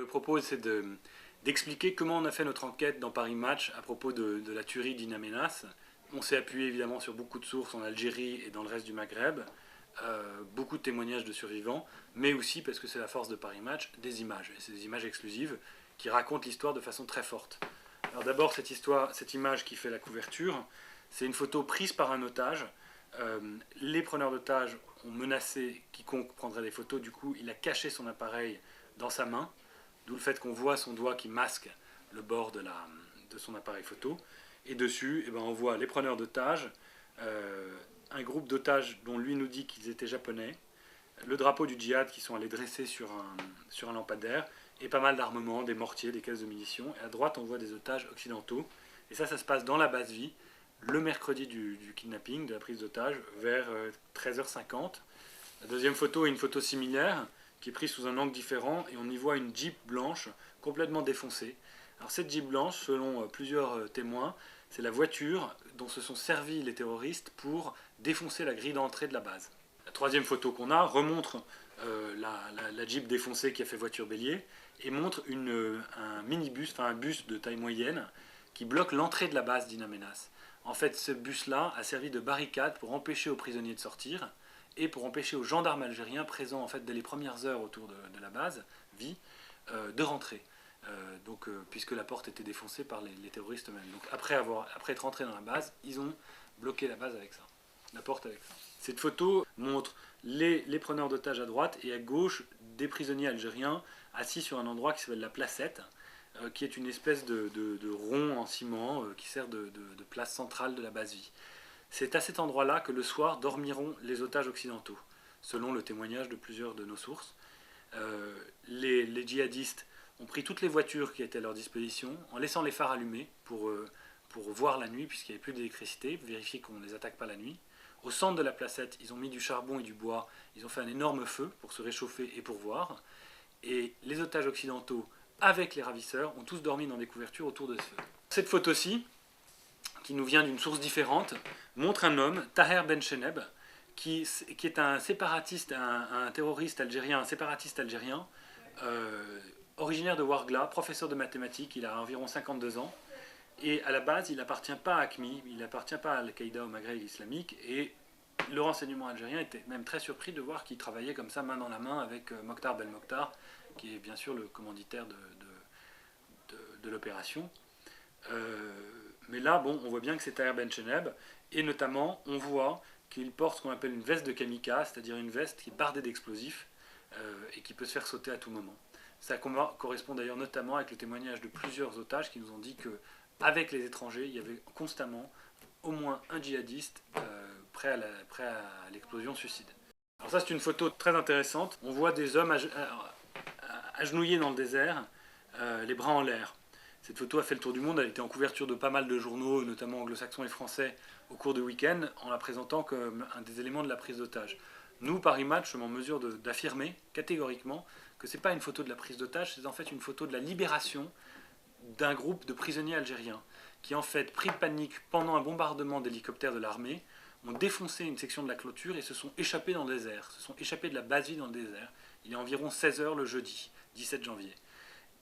propose, c'est d'expliquer comment on a fait notre enquête dans Paris Match à propos de la tuerie d'In Amenas. On s'est appuyé évidemment sur beaucoup de sources en Algérie et dans le reste du Maghreb, beaucoup de témoignages de survivants, mais aussi, parce que c'est la force de Paris Match, des images. Et c'est des images exclusives qui racontent l'histoire de façon très forte. Alors d'abord, cette image qui fait la couverture, c'est une photo prise par un otage. Les preneurs d'otages ont menacé quiconque prendrait des photos, du coup il a caché son appareil dans sa main, d'où le fait qu'on voit son doigt qui masque le bord de son appareil photo. Et dessus, on voit les preneurs d'otages, un groupe d'otages dont lui nous dit qu'ils étaient japonais, le drapeau du djihad qui sont allés dresser sur un lampadaire, et pas mal d'armements, des mortiers, des caisses de munitions. Et à droite, on voit des otages occidentaux. Et ça se passe dans la base vie, le mercredi du kidnapping, de la prise d'otage, vers 13h50. La deuxième photo est une photo similaire, qui est prise sous un angle différent, et on y voit une Jeep blanche complètement défoncée. Alors cette Jeep blanche, selon plusieurs témoins, c'est la voiture dont se sont servis les terroristes pour défoncer la grille d'entrée de la base. La troisième photo qu'on a remontre la Jeep défoncée qui a fait voiture bélier, et montre un minibus, enfin un bus de taille moyenne, qui bloque l'entrée de la base d'In Amenas. En fait, ce bus-là a servi de barricade pour empêcher aux prisonniers de sortir et pour empêcher aux gendarmes algériens présents en fait, dès les premières heures autour de la base, vie, de rentrer. Puisque la porte était défoncée par les terroristes eux-mêmes. Donc après être rentrés dans la base, ils ont bloqué la base avec ça, la porte avec ça. Cette photo montre les preneurs d'otages à droite et à gauche des prisonniers algériens assis sur un endroit qui s'appelle la Placette, qui est une espèce de rond en ciment qui sert de place centrale de la base vie. C'est à cet endroit-là que le soir dormiront les otages occidentaux, selon le témoignage de plusieurs de nos sources. Les djihadistes ont pris toutes les voitures qui étaient à leur disposition, en laissant les phares allumés pour voir la nuit, puisqu'il n'y avait plus d'électricité, vérifier qu'on ne les attaque pas la nuit. Au centre de la Placette, ils ont mis du charbon et du bois, ils ont fait un énorme feu pour se réchauffer et pour voir. Et les otages occidentaux, avec les ravisseurs, ont tous dormi dans des couvertures autour de ce feu. Cette photo-ci, qui nous vient d'une source différente, montre un homme, Taher Ben Cheneb, qui est un séparatiste, un terroriste algérien, un séparatiste algérien, originaire de Ouargla, professeur de mathématiques, il a environ 52 ans, et à la base, il n'appartient pas à ACMI, il n'appartient pas à Al-Qaïda au Maghreb islamique, et le renseignement algérien était même très surpris de voir qu'il travaillait comme ça, main dans la main, avec Mokhtar Belmokhtar, qui est bien sûr le commanditaire de l'opération. Mais là, on voit bien que c'est Taher Ben Cheneb, et notamment, on voit qu'il porte ce qu'on appelle une veste de kamikaze, c'est-à-dire une veste qui est bardée d'explosifs, et qui peut se faire sauter à tout moment. Ça correspond d'ailleurs notamment avec le témoignage de plusieurs otages qui nous ont dit qu'avec les étrangers, il y avait constamment au moins un djihadiste prêt à l'explosion suicide. Alors ça, c'est une photo très intéressante. On voit des hommes agenouillés dans le désert, les bras en l'air. Cette photo a fait le tour du monde, elle était en couverture de pas mal de journaux, notamment anglo-saxons et français, au cours du week-end, en la présentant comme un des éléments de la prise d'otage. Nous, Paris Match, sommes en mesure d'affirmer catégoriquement que ce n'est pas une photo de la prise d'otage, c'est en fait une photo de la libération d'un groupe de prisonniers algériens qui, en fait, pris de panique pendant un bombardement d'hélicoptères de l'armée, ont défoncé une section de la clôture et se sont échappés dans le désert, se sont échappés de la base vie dans le désert. Il est environ 16h le jeudi, 17 janvier.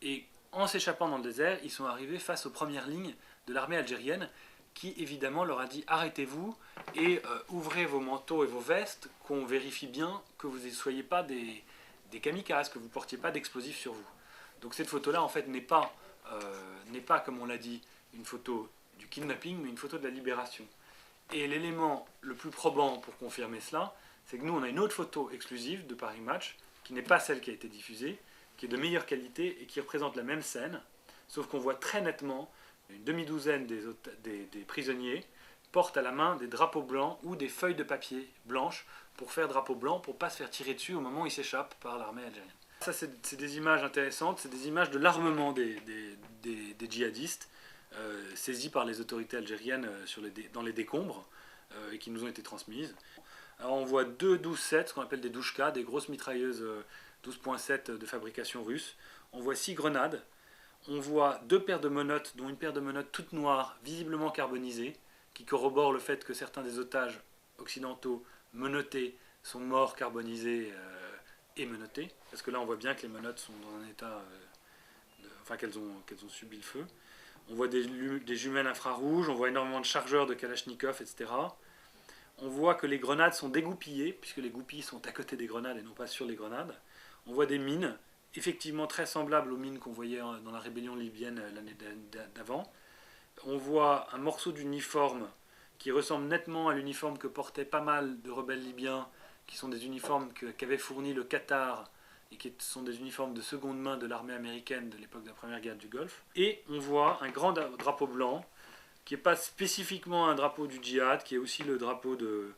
Et en s'échappant dans le désert, ils sont arrivés face aux premières lignes de l'armée algérienne qui, évidemment, leur a dit « Arrêtez-vous et ouvrez vos manteaux et vos vestes, qu'on vérifie bien que vous ne soyez pas des kamikazes, que vous ne portiez pas d'explosifs sur vous. » Donc cette photo-là, en fait, n'est pas, comme on l'a dit, une photo du kidnapping, mais une photo de la libération. Et l'élément le plus probant pour confirmer cela, c'est que nous, on a une autre photo exclusive de Paris Match, qui n'est pas celle qui a été diffusée, qui est de meilleure qualité et qui représente la même scène, sauf qu'on voit très nettement une demi-douzaine des prisonniers portent à la main des drapeaux blancs ou des feuilles de papier blanches pour faire drapeau blanc, pour ne pas se faire tirer dessus au moment où ils s'échappent par l'armée algérienne. Ça, c'est des images intéressantes, c'est des images de l'armement des djihadistes, saisis par les autorités algériennes dans les décombres, et qui nous ont été transmises. Alors on voit deux 12-7, ce qu'on appelle des douchkas, des grosses mitrailleuses 12.7 de fabrication russe. On voit 6 grenades. On voit 2 paires de menottes, dont une paire de menottes toute noire, visiblement carbonisée, qui corrobore le fait que certains des otages occidentaux menottés sont morts carbonisés et menottés. Parce que là, on voit bien que les menottes sont dans un état enfin qu'elles ont subi le feu. On voit des jumelles infrarouges, on voit énormément de chargeurs de Kalachnikov, etc. On voit que les grenades sont dégoupillées, puisque les goupilles sont à côté des grenades et non pas sur les grenades. On voit des mines, effectivement très semblables aux mines qu'on voyait dans la rébellion libyenne l'année d'avant. On voit un morceau d'uniforme qui ressemble nettement à l'uniforme que portaient pas mal de rebelles libyens, qui sont des uniformes qu'avait fourni le Qatar et qui sont des uniformes de seconde main de l'armée américaine de l'époque de la première guerre du Golfe. Et on voit un grand drapeau blanc, qui n'est pas spécifiquement un drapeau du djihad, qui est aussi le drapeau de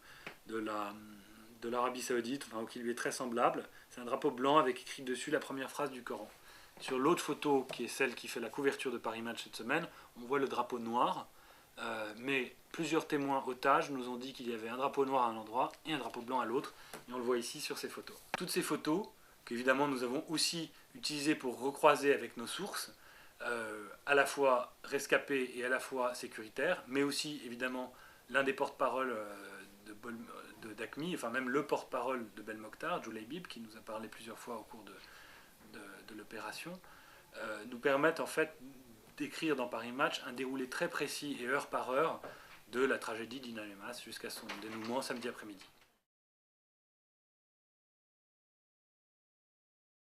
l'Arabie Saoudite, enfin, qui lui est très semblable. C'est un drapeau blanc avec écrit dessus la première phrase du Coran. Sur l'autre photo, qui est celle qui fait la couverture de Paris Match cette semaine, on voit le drapeau noir, mais plusieurs témoins otages nous ont dit qu'il y avait un drapeau noir à un endroit et un drapeau blanc à l'autre, et on le voit ici sur ces photos. Toutes ces photos, qu'évidemment nous avons aussi utilisées pour recroiser avec nos sources, à la fois rescapées et à la fois sécuritaires, mais aussi évidemment l'un des porte-parole d'AQMI, enfin même le porte-parole de Belmokhtar, Joulaïbib, qui nous a parlé plusieurs fois au cours de l'opération, nous permettent en fait d'écrire dans Paris Match un déroulé très précis et heure par heure de la tragédie d'In Amenas jusqu'à son dénouement samedi après-midi.